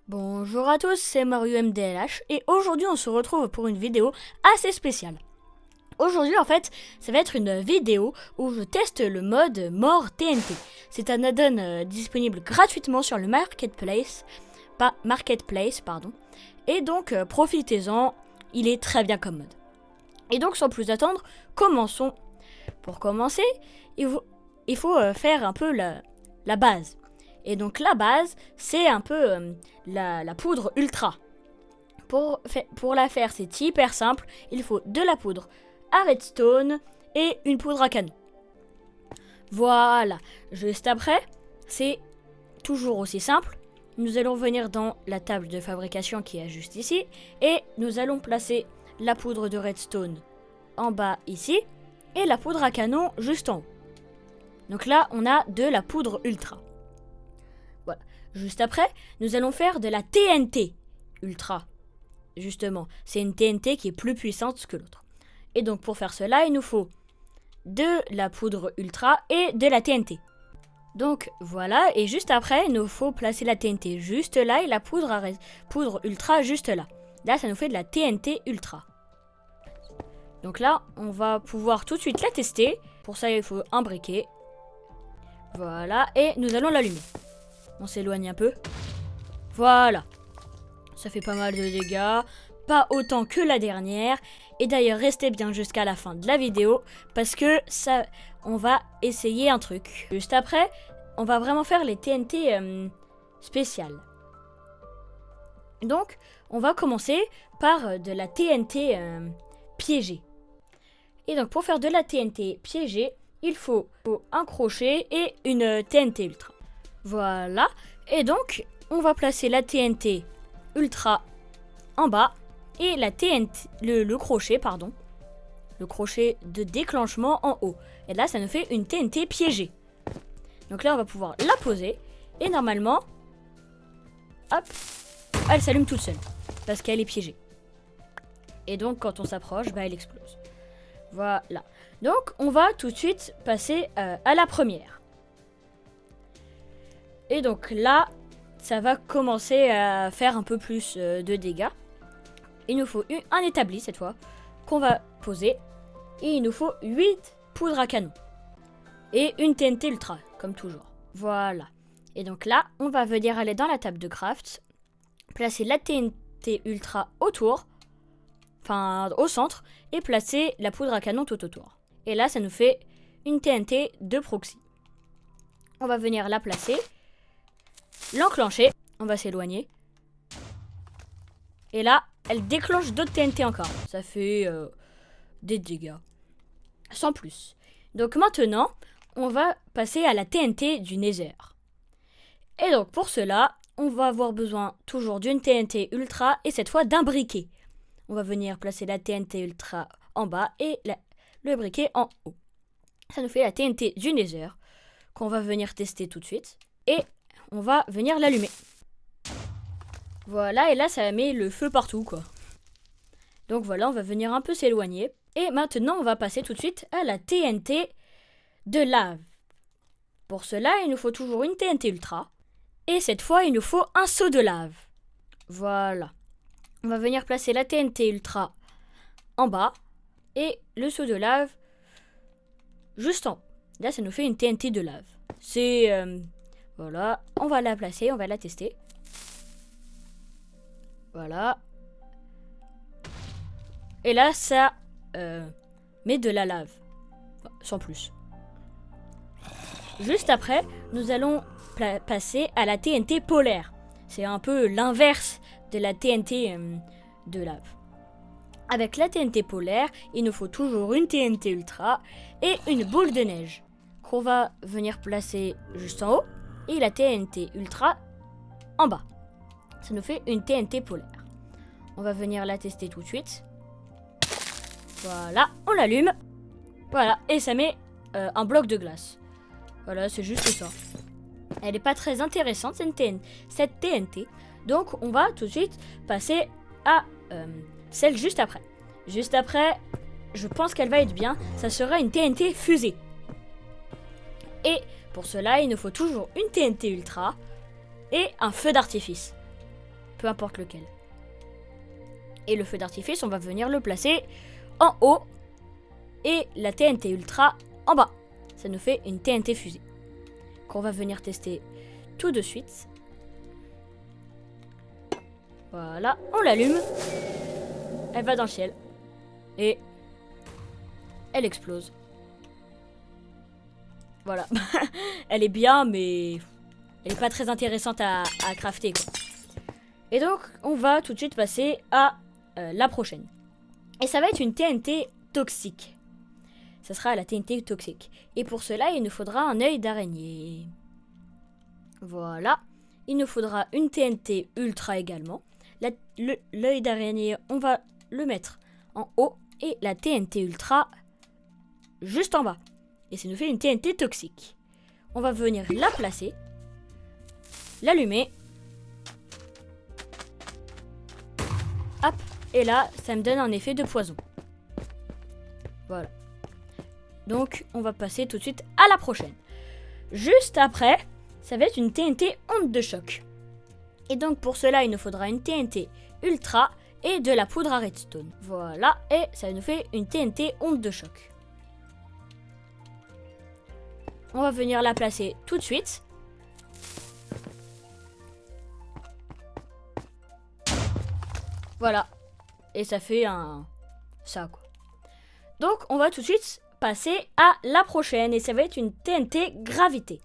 Bonjour à tous, c'est Mario MDLH et aujourd'hui on se retrouve pour une vidéo assez spéciale. Aujourd'hui en fait, ça va être une vidéo où je teste le mode mort TNT. C'est un add-on disponible gratuitement sur le marketplace, pardon. Et donc profitez-en, il est très bien comme mode. Et donc sans plus attendre, commençons. Pour commencer, il faut faire un peu la base. Et donc la base, c'est un peu la poudre ultra. Pour la faire, c'est hyper simple. Il faut de la poudre à redstone et une poudre à canon. Voilà. Juste après, c'est toujours aussi simple. Nous allons venir dans la table de fabrication qui est juste ici. Et nous allons placer la poudre de redstone en bas ici. Et la poudre à canon juste en haut. Donc là, on a de la poudre ultra. Voilà. Juste après, nous allons faire de la TNT ultra. Justement, c'est une TNT qui est plus puissante que l'autre. Et donc pour faire cela, il nous faut de la poudre ultra et de la TNT. Donc voilà, et juste après, il nous faut placer la TNT juste là et la poudre ultra juste là. Là, ça nous fait de la TNT ultra. Donc là, on va pouvoir tout de suite la tester. Pour ça, il faut un briquet. Voilà, et nous allons l'allumer. On s'éloigne un peu. Voilà. Ça fait pas mal de dégâts. Pas autant que la dernière. Et d'ailleurs, restez bien jusqu'à la fin de la vidéo. Parce que ça, on va essayer un truc. Juste après, on va vraiment faire les TNT spéciales. Donc, on va commencer par de la TNT piégée. Et donc, pour faire de la TNT piégée, il faut un crochet et une TNT ultra. Voilà, et donc on va placer la TNT ultra en bas et la TNT, le crochet de déclenchement en haut. Et là ça nous fait une TNT piégée. Donc là on va pouvoir la poser et normalement, hop, elle s'allume toute seule parce qu'elle est piégée. Et donc quand on s'approche, elle explose. Voilà, donc on va tout de suite passer à la première. Et donc là, ça va commencer à faire un peu plus de dégâts. Il nous faut un établi cette fois, qu'on va poser. Et il nous faut 8 poudres à canon. Et une TNT ultra, comme toujours. Voilà. Et donc là, on va venir aller dans la table de craft. Placer la TNT ultra autour. Enfin, au centre. Et placer la poudre à canon tout autour. Et là, ça nous fait une TNT de proxy. On va venir la placer. L'enclencher, on va s'éloigner. Et là, elle déclenche d'autres TNT encore. Ça fait des dégâts. Sans plus. Donc maintenant, on va passer à la TNT du Nether. Et donc pour cela, on va avoir besoin toujours d'une TNT ultra et cette fois d'un briquet. On va venir placer la TNT ultra en bas et le briquet en haut. Ça nous fait la TNT du Nether qu'on va venir tester tout de suite. Et on va venir l'allumer. Voilà, et là ça met le feu partout quoi. Donc voilà, on va venir un peu s'éloigner. Et maintenant on va passer tout de suite à la TNT de lave. Pour cela, il nous faut toujours une TNT ultra. Et cette fois, il nous faut un seau de lave. Voilà. On va venir placer la TNT ultra en bas. Et le seau de lave juste en haut. Là, ça nous fait une TNT de lave. C'est... voilà, on va la placer, on va la tester. Voilà. Et là, ça met de la lave. Enfin, sans plus. Juste après, nous allons passer à la TNT polaire. C'est un peu l'inverse de la TNT de lave. Avec la TNT polaire, il nous faut toujours une TNT ultra et une boule de neige qu'on va venir placer juste en haut. Et la TNT ultra en bas. Ça nous fait une TNT polaire. On va venir la tester tout de suite. Voilà, on l'allume. Voilà, et ça met un bloc de glace. Voilà, c'est juste ça. Elle n'est pas très intéressante cette TNT. Donc on va tout de suite passer à celle juste après. Juste après, je pense qu'elle va être bien. Ça sera une TNT fusée. Et pour cela, il nous faut toujours une TNT ultra et un feu d'artifice. peu importe lequel. Et le feu d'artifice, on va venir le placer en haut. Et la TNT Ultra en bas. Ça nous fait une TNT fusée. Qu'on va venir tester tout de suite. Voilà, on l'allume. Elle va dans le ciel. Et elle explose. Voilà. Elle est bien, mais elle n'est pas très intéressante à crafter, quoi. Et donc, on va tout de suite passer à la prochaine. Et ça va être une TNT toxique. Ça sera la TNT toxique. Et pour cela, il nous faudra un œil d'araignée. Voilà. Il nous faudra une TNT ultra également. L'œil d'araignée, on va le mettre en haut. Et la TNT ultra juste en bas. Et ça nous fait une TNT toxique. On va venir la placer. L'allumer. Hop. Et là, ça me donne un effet de poison. Voilà. Donc, on va passer tout de suite à la prochaine. Juste après, ça va être une TNT onde de choc. Et donc, pour cela, il nous faudra une TNT ultra et de la poudre à redstone. Voilà, et ça nous fait une TNT onde de choc. On va venir la placer tout de suite. Voilà. Et ça fait ça, quoi. Donc, on va tout de suite passer à la prochaine. Et ça va être une TNT gravité.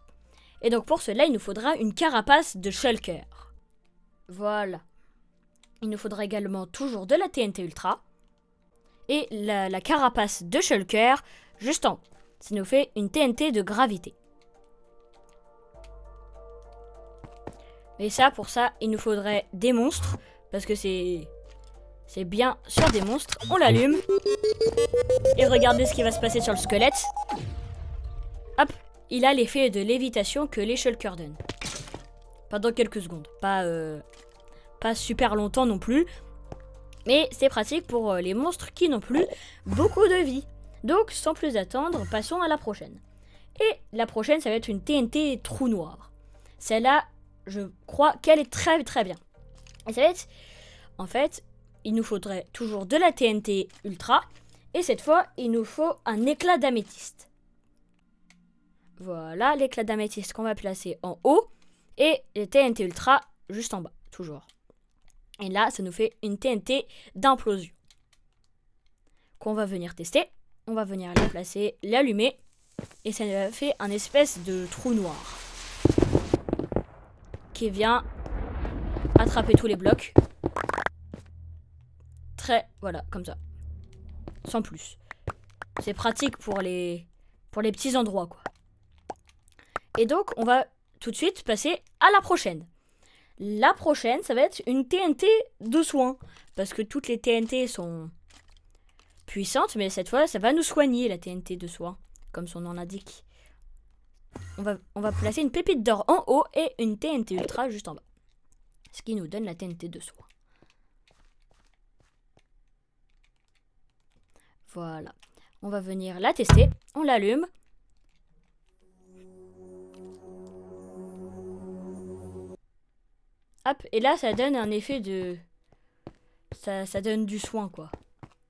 Et donc, pour cela, il nous faudra une carapace de shulker. Voilà. Il nous faudra également toujours de la TNT ultra. Et la carapace de shulker juste en haut. Ça nous fait une TNT de gravité. Et ça, pour ça, il nous faudrait des monstres. Parce que c'est bien sur des monstres. On l'allume. Et regardez ce qui va se passer sur le squelette. Hop, il a l'effet de lévitation que les shulkers donnent. Pendant quelques secondes. Pas super longtemps non plus. Mais c'est pratique pour les monstres qui n'ont plus beaucoup de vie. Donc, sans plus attendre, passons à la prochaine. Et la prochaine, ça va être une TNT trou noir. Celle-là, je crois qu'elle est très très bien. Et ça va être... En fait, il nous faudrait toujours de la TNT ultra. Et cette fois, il nous faut un éclat d'améthyste. Voilà, l'éclat d'améthyste qu'on va placer en haut. Et les TNT ultra juste en bas, toujours. Et là, ça nous fait une TNT d'implosion. Qu'on va venir tester. On va venir la placer, l'allumer. Et ça nous fait un espèce de trou noir. Qui vient attraper tous les blocs. Voilà, comme ça. Sans plus. C'est pratique pour les petits endroits, quoi. Et donc, on va tout de suite passer à la prochaine. La prochaine, ça va être une TNT de soin. Parce que toutes les TNT sont puissantes, mais cette fois, ça va nous soigner, la TNT de soin. Comme son nom l'indique. On va placer une pépite d'or en haut et une TNT ultra juste en bas. Ce qui nous donne la TNT de soin. Voilà. On va venir la tester. On l'allume. Hop. Et là, ça donne un effet de... Ça donne du soin, quoi.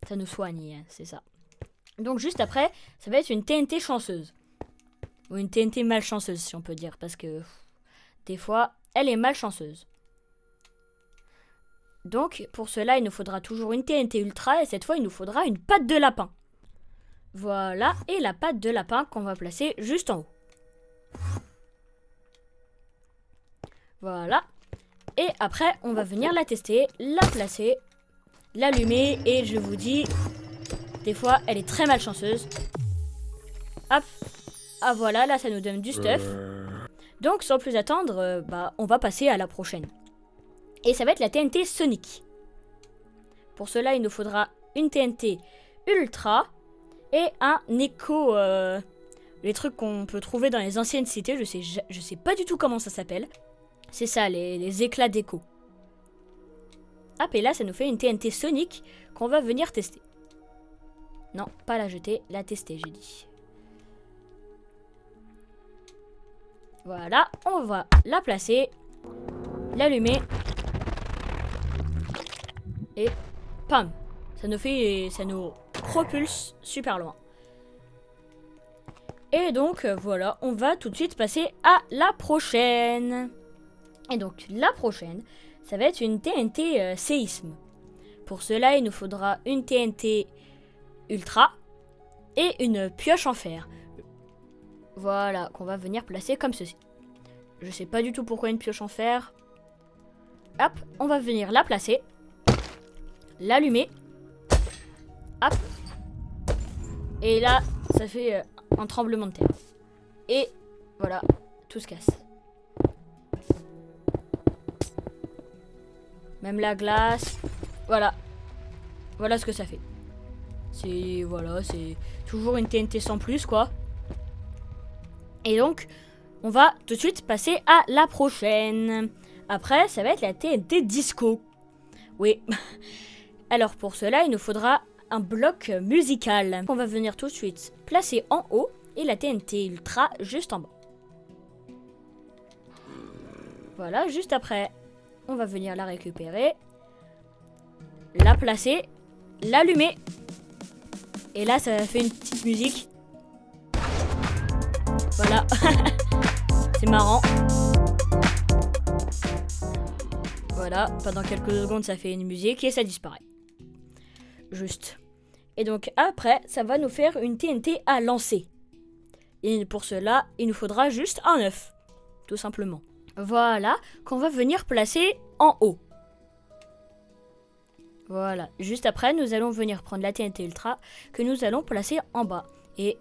Ça nous soigne, hein, c'est ça. Donc, juste après, ça va être une TNT chanceuse. Ou une TNT malchanceuse, si on peut dire. Parce que, des fois, elle est malchanceuse. Donc, pour cela, il nous faudra toujours une TNT ultra. Et cette fois, il nous faudra une patte de lapin. Voilà. Et la patte de lapin qu'on va placer juste en haut. Voilà. Et après, on va venir la tester, la placer, l'allumer. Et je vous dis, des fois, elle est très malchanceuse. Hop. Ah voilà, là, ça nous donne du stuff. Donc, sans plus attendre, on va passer à la prochaine. Et ça va être la TNT Sonic. Pour cela, il nous faudra une TNT Ultra et un écho. Les trucs qu'on peut trouver dans les anciennes cités. Je sais pas du tout comment ça s'appelle. C'est ça, les éclats d'écho. Hop, et là, ça nous fait une TNT Sonic qu'on va venir tester. Non, pas la jeter, la tester, j'ai dit. Voilà, on va la placer, l'allumer. Et pam, ça nous propulse super loin. Et donc voilà, on va tout de suite passer à la prochaine. Et donc la prochaine, ça va être une TNT séisme. Pour cela, il nous faudra une TNT ultra et une pioche en fer. Voilà, qu'on va venir placer comme ceci. Je sais pas du tout pourquoi une pioche en fer. Hop, on va venir la placer. L'allumer. Hop. Et là, ça fait un tremblement de terre. Et voilà, tout se casse. Même la glace. Voilà. Voilà ce que ça fait. C'est toujours une TNT sans plus, quoi. Et donc, on va tout de suite passer à la prochaine. Après, ça va être la TNT disco. Oui. Alors pour cela, il nous faudra un bloc musical. On va venir tout de suite placer en haut et la TNT ultra juste en bas. Voilà, juste après, on va venir la récupérer, la placer, l'allumer. Et là, ça fait une petite musique. Voilà. C'est marrant. Voilà, pendant quelques secondes, ça fait une musique et ça disparaît. Juste. Et donc après, ça va nous faire une TNT à lancer. Et pour cela, il nous faudra juste un œuf. Tout simplement. Voilà, qu'on va venir placer en haut. Voilà, juste après, nous allons venir prendre la TNT ultra que nous allons placer en bas. Et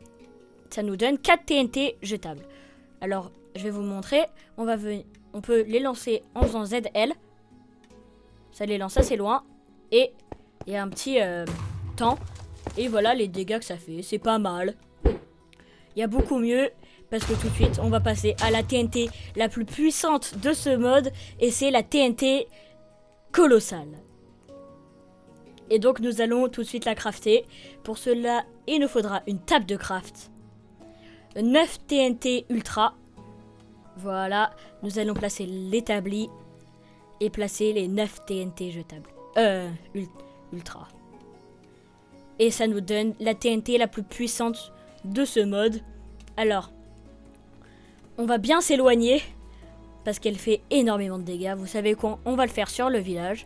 ça nous donne 4 TNT jetables. Alors, je vais vous montrer. On peut les lancer en faisant ZL. Ça les lance assez loin. Et il y a un petit temps. Et voilà les dégâts que ça fait. C'est pas mal. Il y a beaucoup mieux. Parce que tout de suite, on va passer à la TNT la plus puissante de ce mode. Et c'est la TNT colossale. Et donc nous allons tout de suite la crafter. Pour cela, il nous faudra une table de craft. 9 TNT ultra. Voilà, nous allons placer l'établi. Et placer les 9 TNT jetables. Ultra. Et ça nous donne la TNT la plus puissante de ce mode. Alors, on va bien s'éloigner. Parce qu'elle fait énormément de dégâts. Vous savez quoi? On va le faire sur le village.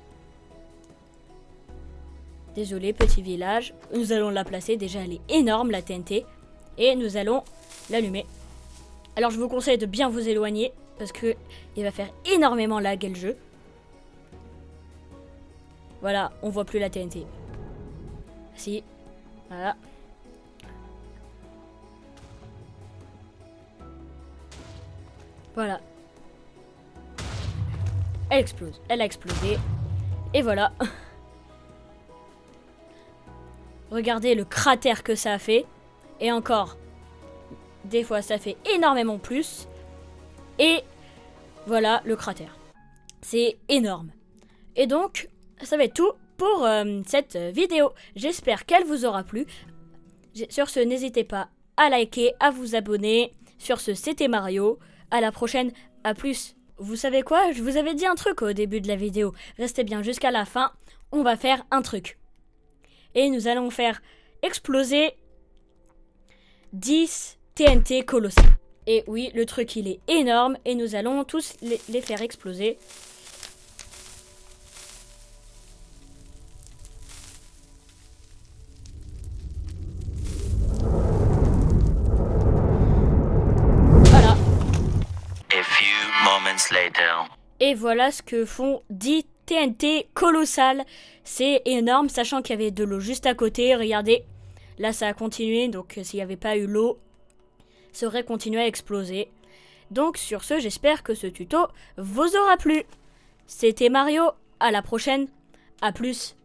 Désolé, petit village. Nous allons la placer. Déjà, elle est énorme, la TNT. Et nous allons l'allumer. Alors, je vous conseille de bien vous éloigner. Parce que il va faire énormément laguer le jeu. Voilà, on voit plus la TNT. Si. Voilà. Voilà. Elle explose. Elle a explosé. Et voilà. Regardez le cratère que ça a fait. Et encore. Des fois, ça fait énormément plus. Et voilà le cratère. C'est énorme. Et donc, ça va être tout pour cette vidéo. J'espère qu'elle vous aura plu. Sur ce, n'hésitez pas à liker, à vous abonner. Sur ce, c'était Mario. À la prochaine. À plus. Vous savez quoi? Je vous avais dit un truc au début de la vidéo. Restez bien jusqu'à la fin. On va faire un truc. Et nous allons faire exploser 10 TNT colossales. Et oui, le truc il est énorme. Et nous allons tous les faire exploser. Voilà. A few moments later. Et voilà ce que font 10 TNT colossales. C'est énorme, sachant qu'il y avait de l'eau juste à côté. Regardez, là ça a continué. Donc s'il n'y avait pas eu l'eau, ça aurait continué à exploser. Donc sur ce, j'espère que ce tuto vous aura plu. C'était Mario, à la prochaine, à plus.